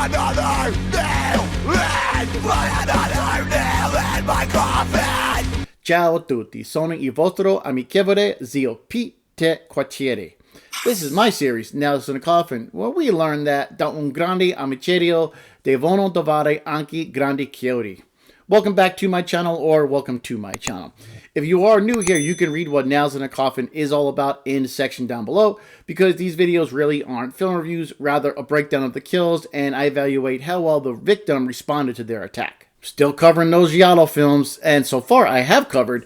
Another nail in my coffin! Ciao a tutti, sono il vostro amichevole zio Pete Quartieri. This is my series, Nails in a Coffin, where we learn that da un grande amicerio devono trovare anche grandi chiodi. Welcome back to my channel, or welcome to my channel. If you are new here, you can read what Nails in a Coffin is all about in the section down below, because these videos really aren't film reviews, rather a breakdown of the kills, and I evaluate how well the victim responded to their attack. Still covering those giallo films, and so far I have covered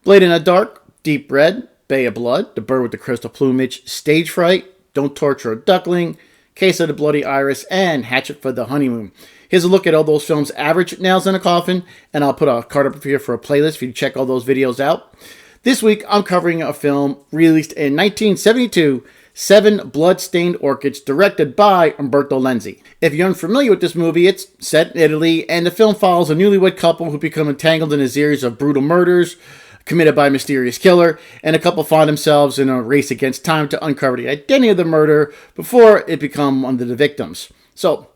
Blade in the Dark, Deep Red, Bay of Blood, The Bird with the Crystal Plumage, Stage Fright, Don't Torture a Duckling, Case of the Bloody Iris, and Hatchet for the Honeymoon. Here's a look at all those films' average Nails in a Coffin, and I'll put a card up here for a playlist for you to check all those videos out. This week, I'm covering a film released in 1972, 7 Blood-Stained Orchids, directed by Umberto Lenzi. If you're unfamiliar with this movie, it's set in Italy, and the film follows a newlywed couple who become entangled in a series of brutal murders committed by a mysterious killer, and a couple find themselves in a race against time to uncover the identity of the murderer before it becomes one of the victims. So,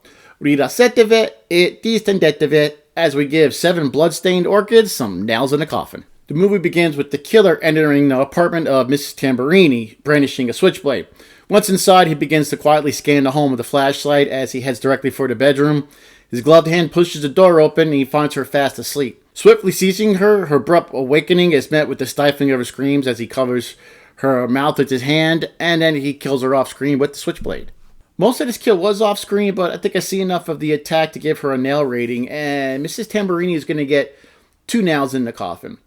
rilassetevi e distendetevi as we give 7 blood-stained orchids some nails in a coffin. The movie begins with the killer entering the apartment of Mrs. Tamborini, brandishing a switchblade. Once inside, he begins to quietly scan the home with a flashlight as he heads directly for the bedroom. His gloved hand pushes the door open and he finds her fast asleep. Swiftly seizing her, her abrupt awakening is met with the stifling of her screams as he covers her mouth with his hand, and then he kills her off screen with the switchblade. Most of this kill was off screen, but I think I see enough of the attack to give her a nail rating, and Mrs. Tamborini is going to get 2 nails in the coffin.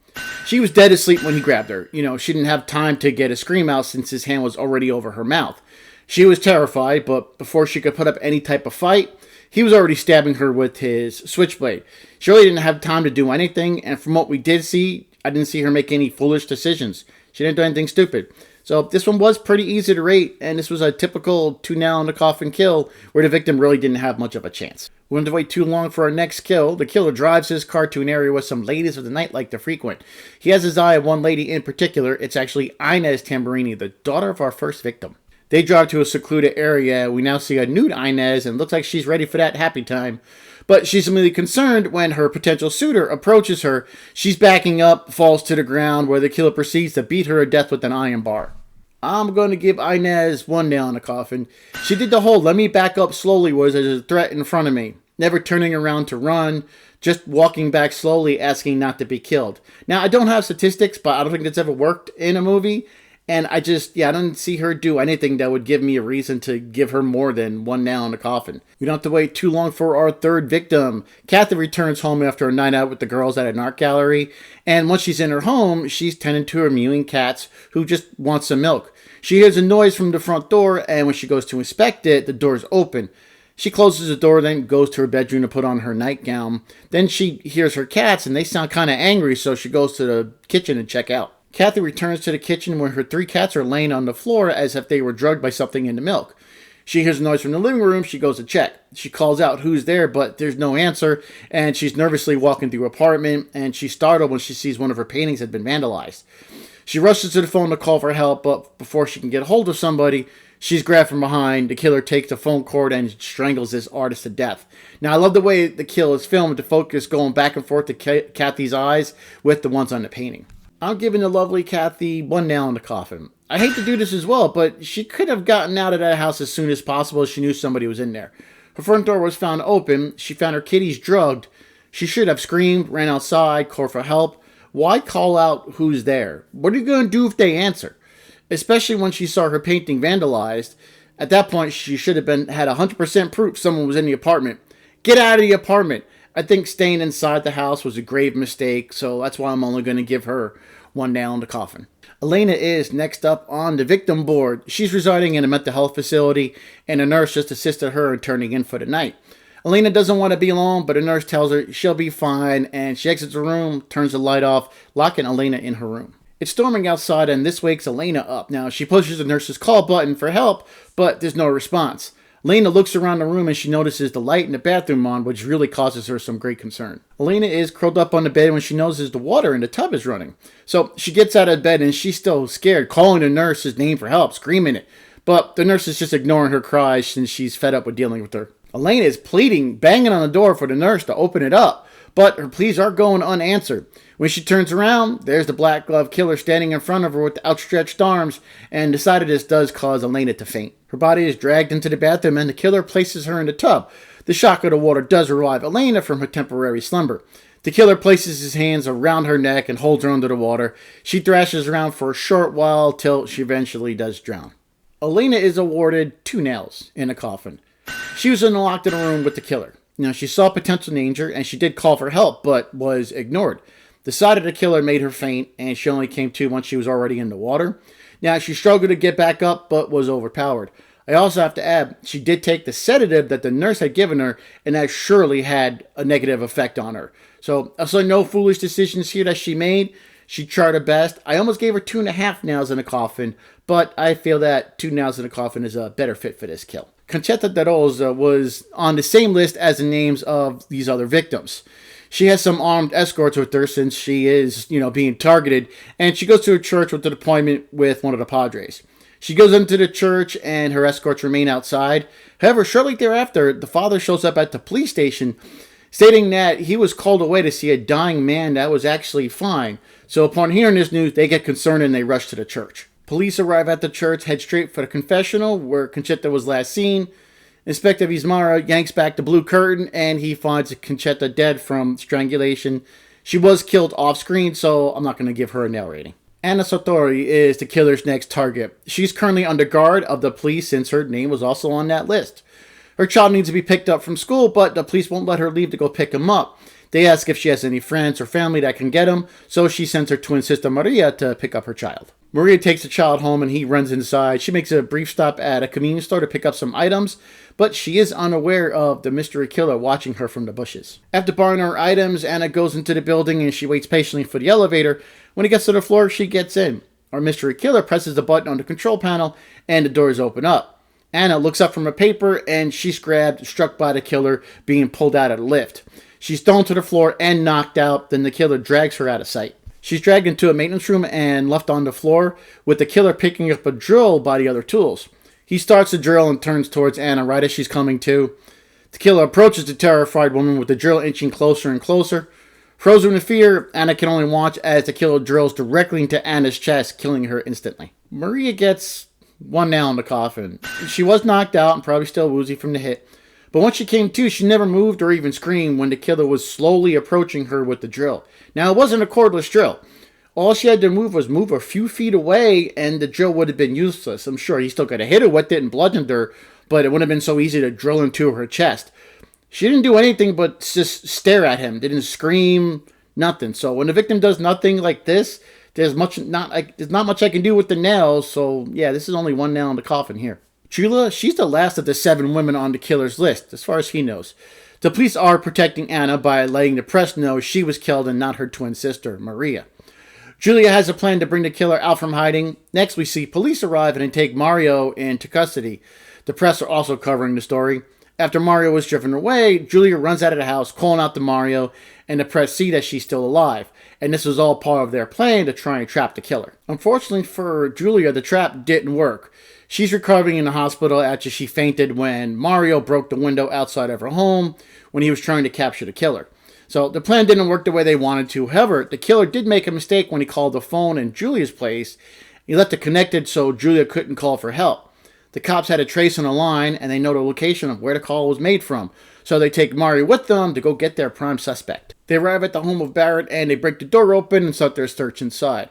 She was dead asleep when he grabbed her. She didn't have time to get a scream out since his hand was already over her mouth. She was terrified, but before she could put up any type of fight, he was already stabbing her with his switchblade. She really didn't have time to do anything, and from what we did see, I didn't see her make any foolish decisions. She didn't do anything stupid. So this one was pretty easy to rate, and this was a typical 2 nail in the coffin kill where the victim really didn't have much of a chance. We wouldn't have to wait too long for our next kill. The killer drives his car to an area where some ladies of the night like to frequent. He has his eye on one lady in particular. It's actually Inz Tamborini, the daughter of our first victim. They drive to a secluded area. We now see a nude Inez, and looks like she's ready for that happy time. But she's immediately concerned when her potential suitor approaches her. She's backing up, falls to the ground, where the killer proceeds to beat her to death with an iron bar. I'm going to give Inez 1 nail in the coffin. She did the whole "let me back up slowly" was as a threat in front of me. Never turning around to run, just walking back slowly, asking not to be killed. Now, I don't have statistics, but I don't think that's ever worked in a movie. And I don't see her do anything that would give me a reason to give her more than 1 nail in the coffin. We don't have to wait too long for our third victim. Ketta returns home after a night out with the girls at an art gallery. And once she's in her home, she's tending to her mewing cats who just want some milk. She hears a noise from the front door, and when she goes to inspect it, the door's open. She closes the door, then goes to her bedroom to put on her nightgown. Then she hears her cats, and they sound kind of angry, so she goes to the kitchen to check out. Kathy returns to the kitchen where her 3 cats are laying on the floor as if they were drugged by something in the milk. She hears a noise from the living room. She goes to check. She calls out who's there, but there's no answer, and she's nervously walking through her apartment, and she's startled when she sees one of her paintings had been vandalized. She rushes to the phone to call for help, but before she can get hold of somebody, she's grabbed from behind. The killer takes the phone cord and strangles this artist to death. Now, I love the way the kill is filmed, the focus going back and forth to Kathy's eyes with the ones on the painting. I'm giving the lovely Kathy 1 nail in the coffin. I hate to do this as well, but she could have gotten out of that house as soon as possible if she knew somebody was in there. Her front door was found open. She found her kitties drugged. She should have screamed, ran outside, called for help. Why call out who's there? What are you going to do if they answer? Especially when she saw her painting vandalized. At that point, she should have had 100% proof someone was in the apartment. Get out of the apartment. I think staying inside the house was a grave mistake, so that's why I'm only going to give her 1 nail in the coffin. Elena is next up on the victim board. She's residing in a mental health facility, and a nurse just assisted her in turning in for the night. Elena doesn't want to be alone, but a nurse tells her she'll be fine, and she exits the room, turns the light off, locking Elena in her room. It's storming outside, and this wakes Elena up. Now, she pushes the nurse's call button for help, but there's no response. Elena looks around the room and she notices the light in the bathroom on, which really causes her some great concern. Elena is curled up on the bed when she notices the water in the tub is running. So she gets out of bed and she's still scared, calling the nurse's name for help, screaming it. But the nurse is just ignoring her cries since she's fed up with dealing with her. Elena is pleading, banging on the door for the nurse to open it up, but her pleas are going unanswered. When she turns around, there's the black glove killer standing in front of her with outstretched arms, and decided this does cause Elena to faint. Her body is dragged into the bathroom, and the killer places her in the tub. The shock of the water does revive Elena from her temporary slumber. The killer places his hands around her neck and holds her under the water. She thrashes around for a short while till she eventually does drown. Elena is awarded 2 nails in a coffin. She was locked in a room with the killer. Now, she saw potential danger, and she did call for help, but was ignored. The sight of the killer made her faint, and she only came to once she was already in the water. Now, she struggled to get back up, but was overpowered. I also have to add, she did take the sedative that the nurse had given her, and that surely had a negative effect on her. So, I saw no foolish decisions here that she made. She tried her best. I almost gave her 2.5 nails in a coffin, but I feel that 2 nails in a coffin is a better fit for this kill. Conchetta de Rosa was on the same list as the names of these other victims. She has some armed escorts with her since she is, being targeted, and she goes to a church with an appointment with one of the padres. She goes into the church, and her escorts remain outside. However, shortly thereafter, the father shows up at the police station, stating that he was called away to see a dying man that was actually fine. So upon hearing this news, they get concerned and they rush to the church. Police arrive at the church, head straight for the confessional, where Conchetta was last seen. Inspector Vizmara yanks back the blue curtain, and he finds Conchetta dead from strangulation. She was killed off-screen, so I'm not going to give her a nail rating. Anna Sartori is the killer's next target. She's currently under guard of the police since her name was also on that list. Her child needs to be picked up from school, but the police won't let her leave to go pick him up. They ask if she has any friends or family that can get him, so she sends her twin sister Maria to pick up her child. Maria takes the child home and he runs inside. She makes a brief stop at a convenience store to pick up some items, but she is unaware of the mystery killer watching her from the bushes. After borrowing her items, Anna goes into the building and she waits patiently for the elevator. When it gets to the floor, she gets in. Our mystery killer presses the button on the control panel and the doors open up. Anna looks up from a paper and she's grabbed, struck by the killer, being pulled out of the lift. She's thrown to the floor and knocked out, then the killer drags her out of sight. She's dragged into a maintenance room and left on the floor, with the killer picking up a drill by the other tools. He starts the drill and turns towards Anna right as she's coming to. The killer approaches the terrified woman with the drill inching closer and closer. Frozen in fear, Anna can only watch as the killer drills directly into Anna's chest, killing her instantly. Maria gets 1 nail in the coffin. She was knocked out and probably still woozy from the hit. But once she came to, she never moved or even screamed when the killer was slowly approaching her with the drill. Now, it wasn't a cordless drill. All she had to was move a few feet away, and the drill would have been useless. I'm sure he still could have hit her with it and bludgeoned her, but it wouldn't have been so easy to drill into her chest. She didn't do anything but just stare at him. Didn't scream, nothing. So when the victim does nothing like this, there's not much I can do with the nails. So yeah, this is only 1 nail in the coffin here. Chula, she's the last of the 7 women on the killer's list, as far as he knows. The police are protecting Anna by letting the press know she was killed and not her twin sister, Maria. Julia has a plan to bring the killer out from hiding. Next, we see police arrive and take Mario into custody. The press are also covering the story. After Mario was driven away, Julia runs out of the house, calling out to Mario, and the press see that she's still alive. And this was all part of their plan to try and trap the killer. Unfortunately for Julia, the trap didn't work. She's recovering in the hospital after she fainted when Mario broke the window outside of her home when he was trying to capture the killer. So the plan didn't work the way they wanted to. However, the killer did make a mistake when he called the phone in Julia's place. He left it connected so Julia couldn't call for help. The cops had a trace on the line and they know the location of where the call was made from. So they take Mario with them to go get their prime suspect. They arrive at the home of Barrett and they break the door open and start their search inside.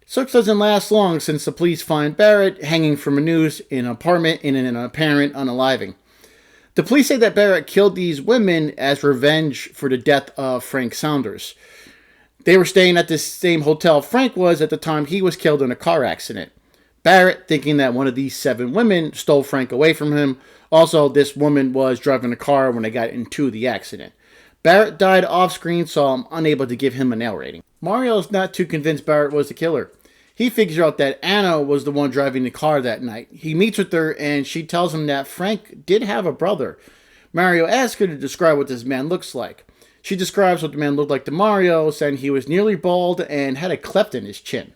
Search doesn't last long since the police find Barrett hanging from a noose in an apartment in an apparent unaliving. The police say that Barrett killed these women as revenge for the death of Frank Saunders. They were staying at the same hotel Frank was at the time he was killed in a car accident. Barrett, thinking that one of these 7 women stole Frank away from him. Also, this woman was driving a car when they got into the accident. Barrett died off-screen, so I'm unable to give him a nail rating. Mario's not too convinced Barrett was the killer. He figures out that Anna was the one driving the car that night. He meets with her and she tells him that Frank did have a brother. Mario asks her to describe what this man looks like. She describes what the man looked like to Mario, saying he was nearly bald and had a cleft in his chin.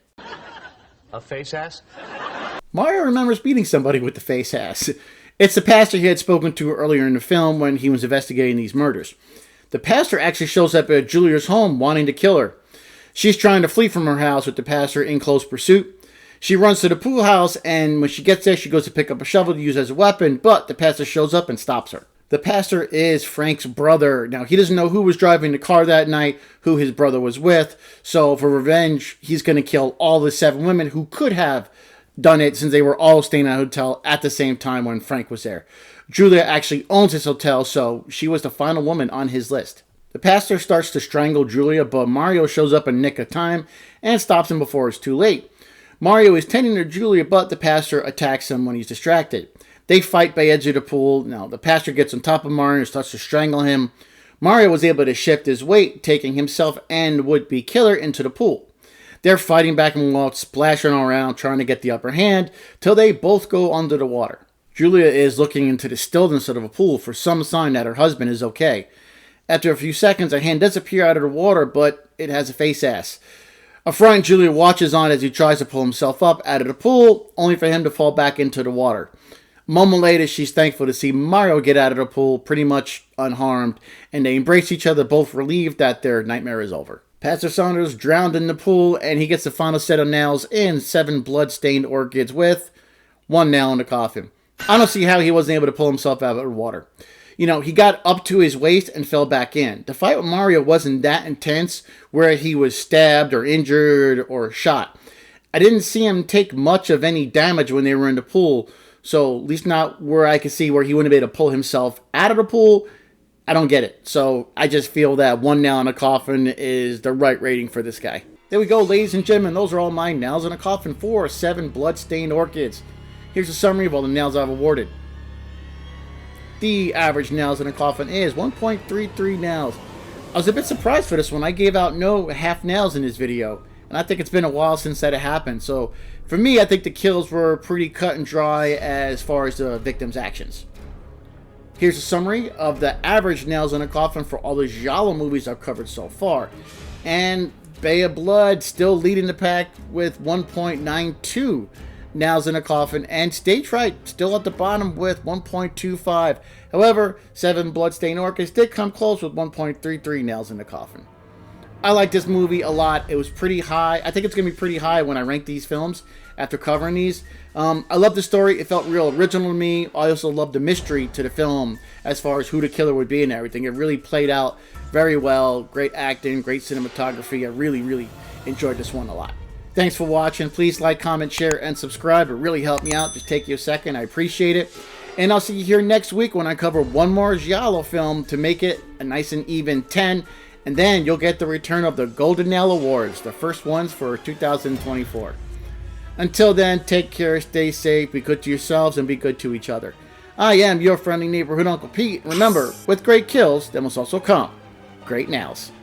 A face ass? Mario remembers meeting somebody with the face ass. It's the pastor he had spoken to earlier in the film when he was investigating these murders. The pastor actually shows up at Julia's home wanting to kill her. She's trying to flee from her house with the pastor in close pursuit. She runs to the pool house, and when she gets there, she goes to pick up a shovel to use as a weapon, but the pastor shows up and stops her. The pastor is Frank's brother. Now, he doesn't know who was driving the car that night, who his brother was with, so for revenge, he's going to kill all the 7 women who could have done it since they were all staying at a hotel at the same time when Frank was there. Julia actually owns this hotel, so she was the final woman on his list. The pastor starts to strangle Julia, but Mario shows up in nick of time and stops him before it's too late. Mario is tending to Julia, but the pastor attacks him when he's distracted. They fight by edge of the pool. Now, the pastor gets on top of Mario and starts to strangle him. Mario was able to shift his weight, taking himself and would-be killer into the pool. They're fighting back and forth, splashing around, trying to get the upper hand, till they both go under the water. Julia is looking into the stillness of the pool for some sign that her husband is okay. After a few seconds, a hand does appear out of the water, but it has a face ass. A frightened Julia watches on as he tries to pull himself up out of the pool, only for him to fall back into the water. A moment later, she's thankful to see Mario get out of the pool pretty much unharmed, and they embrace each other, both relieved that their nightmare is over. Pastor Saunders drowned in the pool, and he gets the final set of nails in 7 blood-stained orchids with 1 nail in the coffin. I don't see how he wasn't able to pull himself out of the water. You know, he got up to his waist and fell back in. The fight with Mario wasn't that intense where he was stabbed or injured or shot. I didn't see him take much of any damage when they were in the pool, so at least not where I could see where he wouldn't be able to pull himself out of the pool. I don't get it. So I just feel that 1 nail in a coffin is the right rating for this guy. There we go, ladies and gentlemen. Those are all my nails in a coffin for 7 blood-stained orchids. Here's a summary of all the nails I've awarded. The average nails in a coffin is 1.33 nails. I was a bit surprised for this one. I gave out no half nails in this video, and I think it's been a while since that happened. So for me, I think the kills were pretty cut and dry as far as the victim's actions. Here's a summary of the average nails in a coffin for all the giallo movies I've covered so far. And Bay of Blood still leading the pack with 1.92 nails in a coffin, and Stage Fright still at the bottom with 1.25. However, 7 Bloodstained Orchids did come close with 1.33 nails in the coffin. I like this movie a lot. It was pretty high. I think it's going to be pretty high when I rank these films after covering these. I love the story. It felt real original to me. I also love the mystery to the film as far as who the killer would be and everything. It really played out very well. Great acting, great cinematography. I really enjoyed this one a lot. Thanks for watching. Please like, comment, share, and subscribe. It really helped me out. Just take you a second. I appreciate it. And I'll see you here next week when I cover one more giallo film to make it a nice and even 10. And then you'll get the return of the Golden Nail Awards, the first ones for 2024. Until then, take care, stay safe, be good to yourselves, and be good to each other. I am your friendly neighborhood Uncle Pete. Remember, with great kills, there must also come great nails.